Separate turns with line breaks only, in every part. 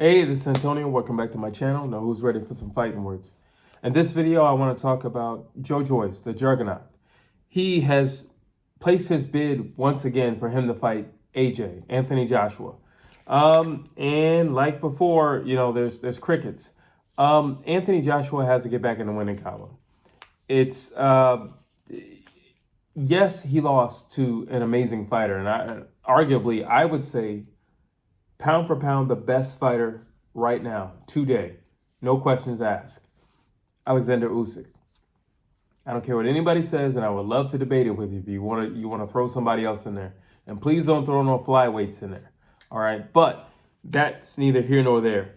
Hey, this is Antonio. Welcome back to my channel. Now, who's ready for some fighting words? In this video, I want to talk about Joe Joyce, the Juggernaut. He has placed his bid once again for him to fight AJ, Anthony Joshua. And like before, there's crickets. Anthony Joshua has to get back in the winning column. It's yes, he lost to an amazing fighter, and arguably I would say pound for pound, the best fighter right now, today. No questions asked. Alexander Usyk. I don't care what anybody says, and I would love to debate it with you if you want to throw somebody else in there. And please don't throw no flyweights in there. All right? But that's neither here nor there.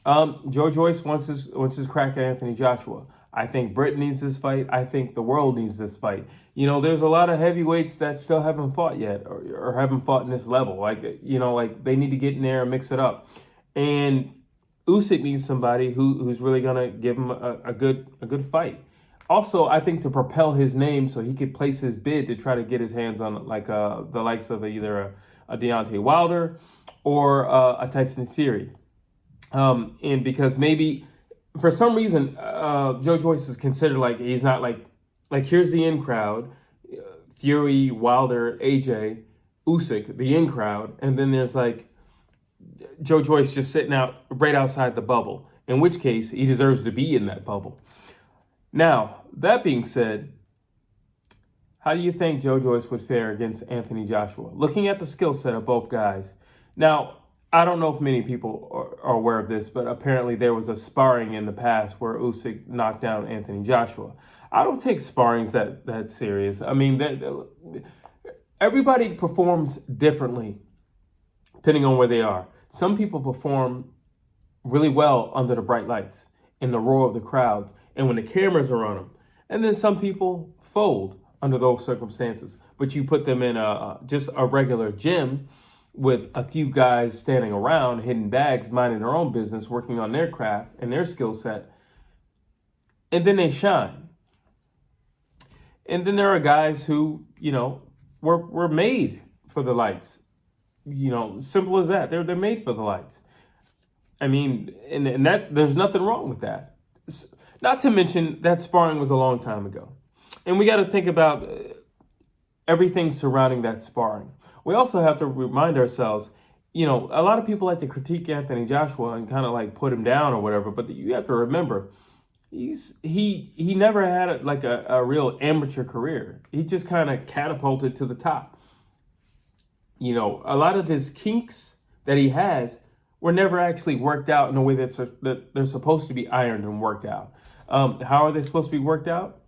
Joe Joyce wants his crack at Anthony Joshua. I think Britain needs this fight. I think the world needs this fight. There's a lot of heavyweights that still haven't fought yet or haven't fought in this level. Like they need to get in there and mix it up. And Usyk needs somebody who's really going to give him a good fight. Also, I think to propel his name so he could place his bid to try to get his hands on the likes of either a Deontay Wilder or a Tyson Fury. And because maybe for some reason, Joe Joyce is considered like he's not like here's the in crowd, Fury, Wilder, AJ, Usyk, the in crowd, and then there's like Joe Joyce just sitting out right outside the bubble, in which case he deserves to be in that bubble. Now, that being said, how do you think Joe Joyce would fare against Anthony Joshua? Looking at the skill set of both guys. Now, I don't know if many people are aware of this, but apparently there was a sparring in the past where Usyk knocked down Anthony Joshua. I don't take sparrings that serious. I mean, everybody performs differently depending on where they are. Some people perform really well under the bright lights, in the roar of the crowds, and when the cameras are on them. And then some people fold under those circumstances. But you put them in just a regular gym with a few guys standing around, hitting bags, minding their own business, working on their craft and their skill set, and then they shine. And then there are guys who, were made for the lights. Simple as that. They're made for the lights. I mean, and that there's nothing wrong with that. Not to mention that sparring was a long time ago. And we got to think about everything surrounding that sparring. We also have to remind ourselves, a lot of people like to critique Anthony Joshua and kind of like put him down or whatever, but you have to remember, he never had a real amateur career. He just kind of catapulted to the top. A lot of his kinks that he has were never actually worked out in a way that they're supposed to be ironed and worked out. How are they supposed to be worked out?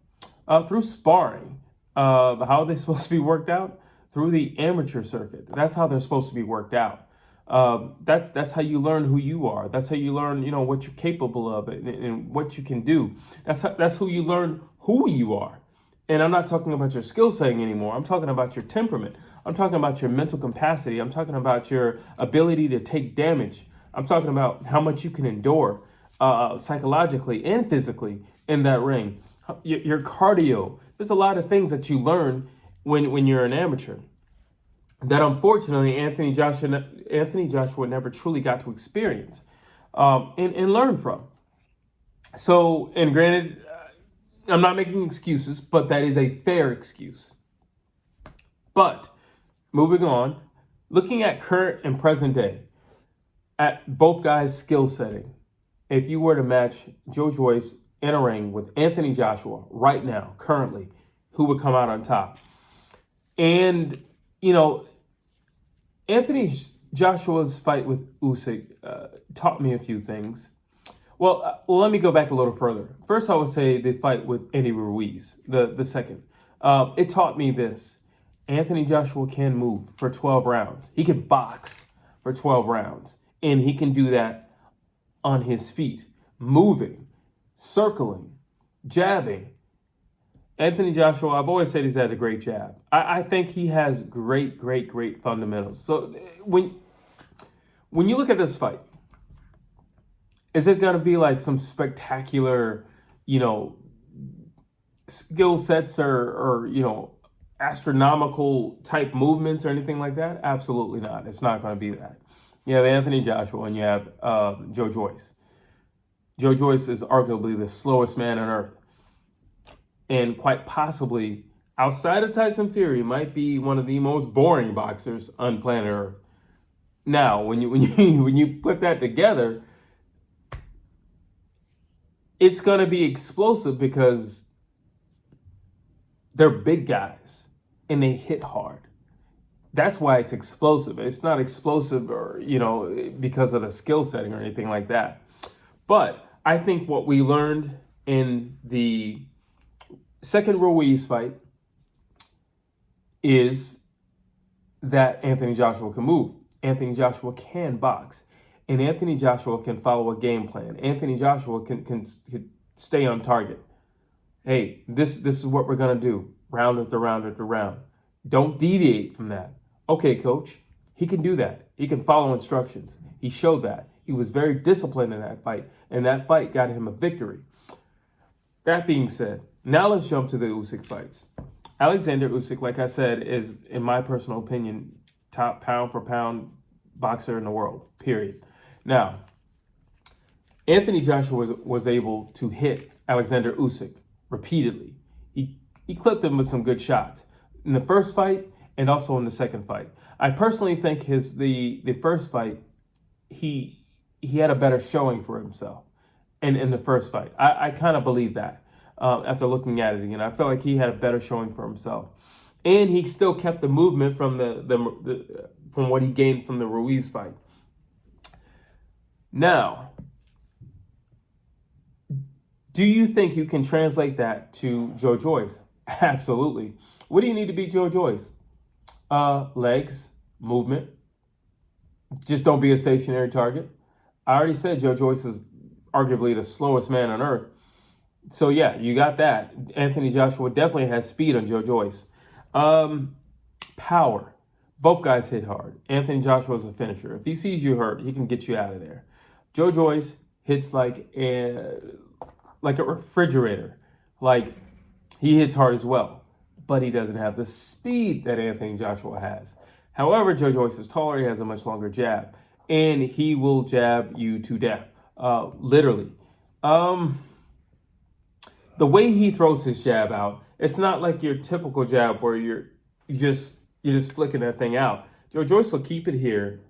Through sparring. How are they supposed to be worked out? Through the amateur circuit. That's how they're supposed to be worked out. That's how you learn who you are. That's how you learn, what you're capable of and what you can do. That's who you learn who you are. And I'm not talking about your skill setting anymore. I'm talking about your temperament. I'm talking about your mental capacity. I'm talking about your ability to take damage. I'm talking about how much you can endure psychologically and physically in that ring. Your cardio. There's a lot of things that you learn when you're an amateur that unfortunately Anthony Joshua never truly got to experience and learn from. So, and granted, I'm not making excuses, but that is a fair excuse. But moving on, looking at current and present day, at both guys' skill setting, if you were to match Joe Joyce in a ring with Anthony Joshua right now, currently, who would come out on top? And, Anthony Joshua's fight with Usyk taught me a few things. Well, let me go back a little further. First, I would say the fight with Andy Ruiz, the second. It taught me this. Anthony Joshua can move for 12 rounds. He can box for 12 rounds. And he can do that on his feet, moving, circling, jabbing. Anthony Joshua, I've always said he's had a great jab. I think he has great fundamentals. So when you look at this fight, is it going to be like some spectacular, skill sets or astronomical type movements or anything like that? Absolutely not. It's not going to be that. You have Anthony Joshua and you have Joe Joyce. Joe Joyce is arguably the slowest man on earth, and quite possibly, outside of Tyson Fury, might be one of the most boring boxers on planet Earth. Now, when you put that together, it's going to be explosive because they're big guys and they hit hard. That's why it's explosive. It's not explosive or, because of the skill setting or anything like that. But I think what we learned in the second Ruiz fight is that Anthony Joshua can move. Anthony Joshua can box. And Anthony Joshua can follow a game plan. Anthony Joshua can stay on target. Hey, this is what we're going to do. Round after round after round. Don't deviate from that. Okay, coach, he can do that. He can follow instructions. He showed that. He was very disciplined in that fight, and that fight got him a victory. That being said, now let's jump to the Usyk fights. Alexander Usyk, like I said, is, in my personal opinion, top pound-for-pound boxer in the world, period. Now, Anthony Joshua was able to hit Alexander Usyk repeatedly. He clipped him with some good shots in the first fight and also in the second fight. I personally think the first fight, he had a better showing for himself in the first fight. I kind of believe that after looking at it again. I felt like he had a better showing for himself. And he still kept the movement from from what he gained from the Ruiz fight. Now, do you think you can translate that to Joe Joyce? Absolutely. What do you need to beat Joe Joyce? Legs, movement. Just don't be a stationary target. I already said Joe Joyce is arguably the slowest man on earth. So yeah, you got that. Anthony Joshua definitely has speed on Joe Joyce. Power. Both guys hit hard. Anthony Joshua is a finisher. If he sees you hurt, he can get you out of there. Joe Joyce hits like a refrigerator. Like, he hits hard as well, but he doesn't have the speed that Anthony Joshua has. However, Joe Joyce is taller. He has a much longer jab, and he will jab you to death, literally. The way he throws his jab out, it's not like your typical jab where you're just flicking that thing out. Joe Joyce will keep it here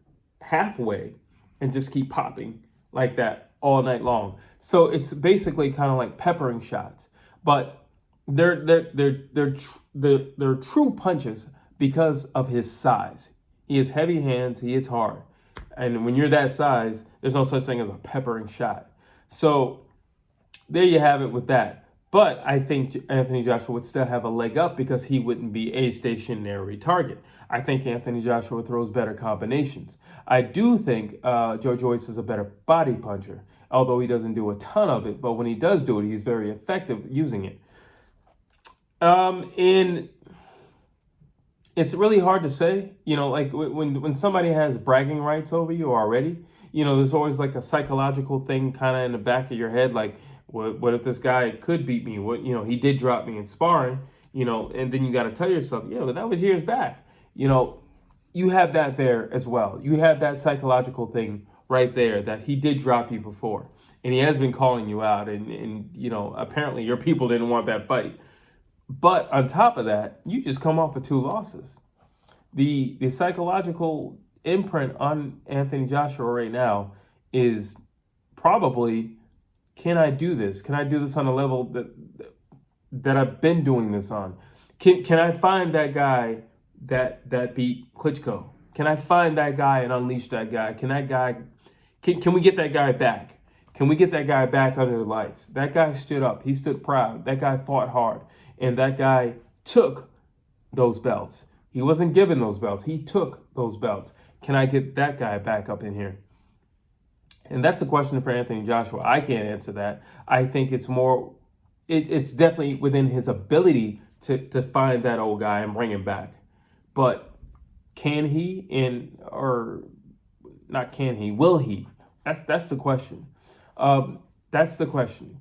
halfway and just keep popping like that all night long. So it's basically kind of like peppering shots, but they're true punches because of his size. He has heavy hands. He hits hard, and when you're that size, there's no such thing as a peppering shot. So there you have it with that. But I think Anthony Joshua would still have a leg up because he wouldn't be a stationary target. I think Anthony Joshua throws better combinations. I do think Joe Joyce is a better body puncher, although he doesn't do a ton of it. But when he does do it, he's very effective using it. And it's really hard to say, like when somebody has bragging rights over you already, there's always like a psychological thing kind of in the back of your head, like, what if this guy could beat me? He did drop me in sparring, and then you got to tell yourself, yeah, but that was years back. You have that there as well. You have that psychological thing right there that he did drop you before, and he has been calling you out, and apparently your people didn't want that fight. But on top of that, you just come off of 2 losses. The psychological imprint on Anthony Joshua right now is probably, can I do this? Can I do this on a level that I've been doing this on? Can I find that guy that beat Klitschko? Can I find that guy and unleash that guy? Can we get that guy back? Can we get that guy back under the lights? That guy stood up. He stood proud. That guy fought hard. And that guy took those belts. He wasn't given those belts. He took those belts. Can I get that guy back up in here? And that's a question for Anthony Joshua. I can't answer that. I think it's it's definitely within his ability to find that old guy and bring him back. But can he, or not can he, will he? That's the question. That's the question.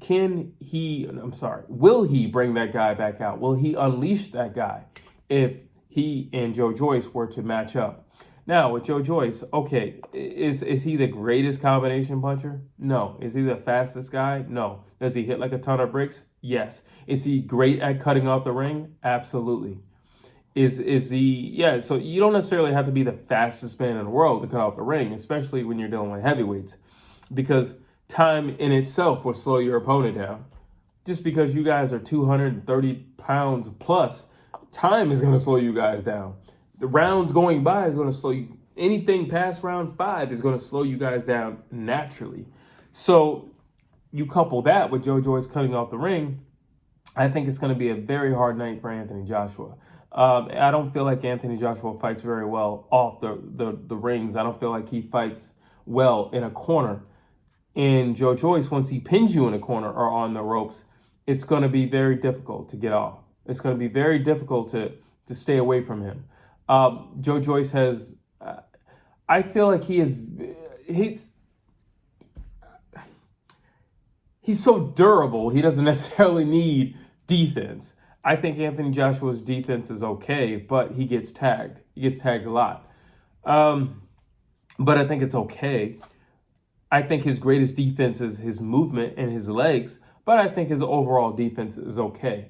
Will he bring that guy back out? Will he unleash that guy if he and Joe Joyce were to match up? Now with Joe Joyce, okay, is he the greatest combination puncher? No. Is he the fastest guy? No. Does he hit like a ton of bricks? Yes. Is he great at cutting off the ring? Absolutely. Is he? Yeah. So you don't necessarily have to be the fastest man in the world to cut off the ring, especially when you're dealing with heavyweights, because time in itself will slow your opponent down. Just because you guys are 230 pounds plus, time is going to slow you guys down. The rounds going by is going to slow you. Anything past round 5 is going to slow you guys down naturally. So you couple that with Joe Joyce cutting off the ring, I think it's going to be a very hard night for Anthony Joshua. I don't feel like Anthony Joshua fights very well off the rings. I don't feel like he fights well in a corner. And Joe Joyce, once he pins you in a corner or on the ropes, it's going to be very difficult to get off. It's going to be very difficult to stay away from him. Joe Joyce has, I feel like he's so durable, he doesn't necessarily need defense. I think Anthony Joshua's defense is okay, but he gets tagged. He gets tagged a lot. But I think it's okay. I think his greatest defense is his movement and his legs, but I think his overall defense is okay.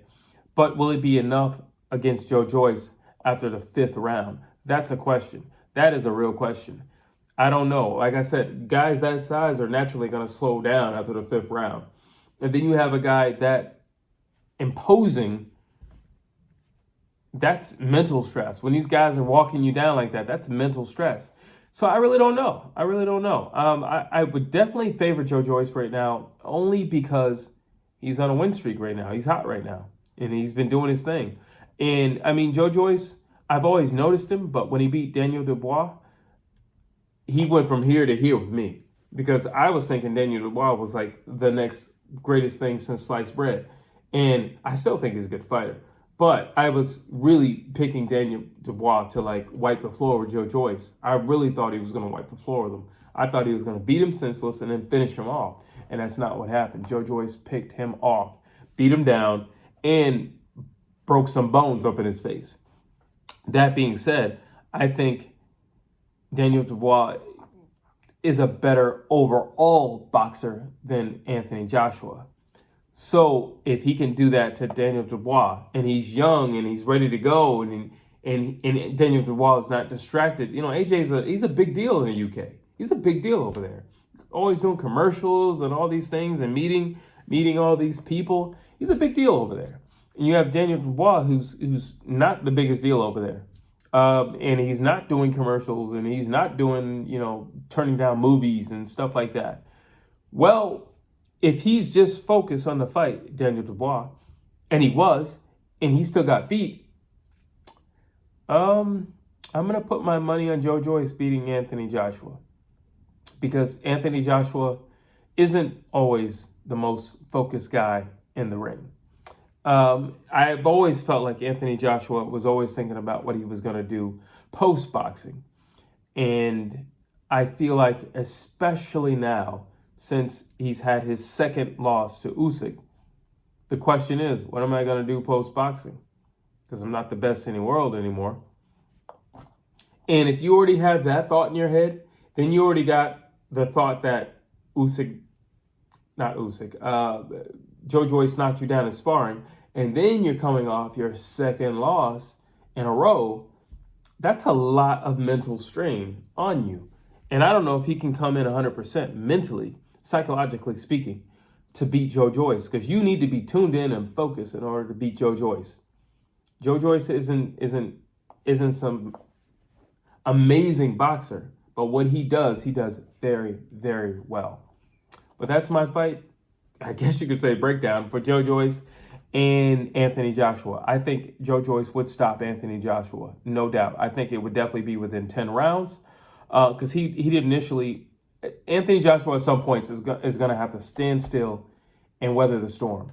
But will it be enough against Joe Joyce after the 5th round? That's a question. That is a real question. I don't know. Like I said, guys that size are naturally going to slow down after the 5th round. And then you have a guy that imposing, that's mental stress. When these guys are walking you down like that, that's mental stress. So I really don't know. I would definitely favor Joe Joyce right now, only because he's on a win streak right now. He's hot right now, and he's been doing his thing. And, I mean, Joe Joyce, I've always noticed him, but when he beat Daniel Dubois, he went from here to here with me, because I was thinking Daniel Dubois was like the next greatest thing since sliced bread. And I still think he's a good fighter. But I was really picking Daniel Dubois to like wipe the floor with Joe Joyce. I really thought he was going to wipe the floor with him. I thought he was going to beat him senseless and then finish him off. And that's not what happened. Joe Joyce picked him off, beat him down, and broke some bones up in his face. That being said, I think Daniel Dubois is a better overall boxer than Anthony Joshua. So if he can do that to Daniel Dubois, and he's young and he's ready to go, and Daniel Dubois is not distracted, you know, he's a big deal in the UK. He's a big deal over there. Always doing commercials and all these things and meeting all these people. He's a big deal over there. And you have Daniel Dubois, who's not the biggest deal over there. And he's not doing commercials, and he's not doing, you know, turning down movies and stuff like that. Well, if he's just focused on the fight, Daniel Dubois, and he still got beat, I'm going to put my money on Joe Joyce beating Anthony Joshua, because Anthony Joshua isn't always the most focused guy in the ring. I've always felt like Anthony Joshua was always thinking about what he was going to do post-boxing. And I feel like, especially now, since he's had his second loss to Usyk, the question is, what am I going to do post-boxing? Because I'm not the best in the world anymore. And if you already have that thought in your head, then you already got the thought that Joe Joyce knocked you down in sparring, and then you're coming off your second loss in a row. That's a lot of mental strain on you. And I don't know if he can come in 100% mentally, psychologically speaking, to beat Joe Joyce, because you need to be tuned in and focused in order to beat Joe Joyce. Joe Joyce isn't some amazing boxer, but what he does very, very well. But that's my fight, I guess you could say, breakdown for Joe Joyce and Anthony Joshua. I think Joe Joyce would stop Anthony Joshua, no doubt. I think it would definitely be within 10 rounds, because he did initially. Anthony Joshua at some points is going to have to stand still and weather the storm.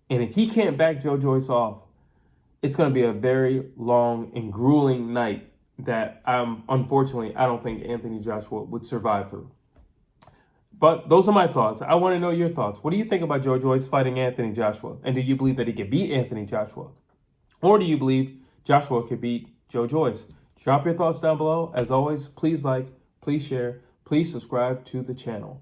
And if he can't back Joe Joyce off, it's going to be a very long and grueling night that, unfortunately, I don't think Anthony Joshua would survive through. But those are my thoughts. I want to know your thoughts. What do you think about Joe Joyce fighting Anthony Joshua? And do you believe that he could beat Anthony Joshua? Or do you believe Joshua could beat Joe Joyce? Drop your thoughts down below. As always, please like, please share, please subscribe to the channel.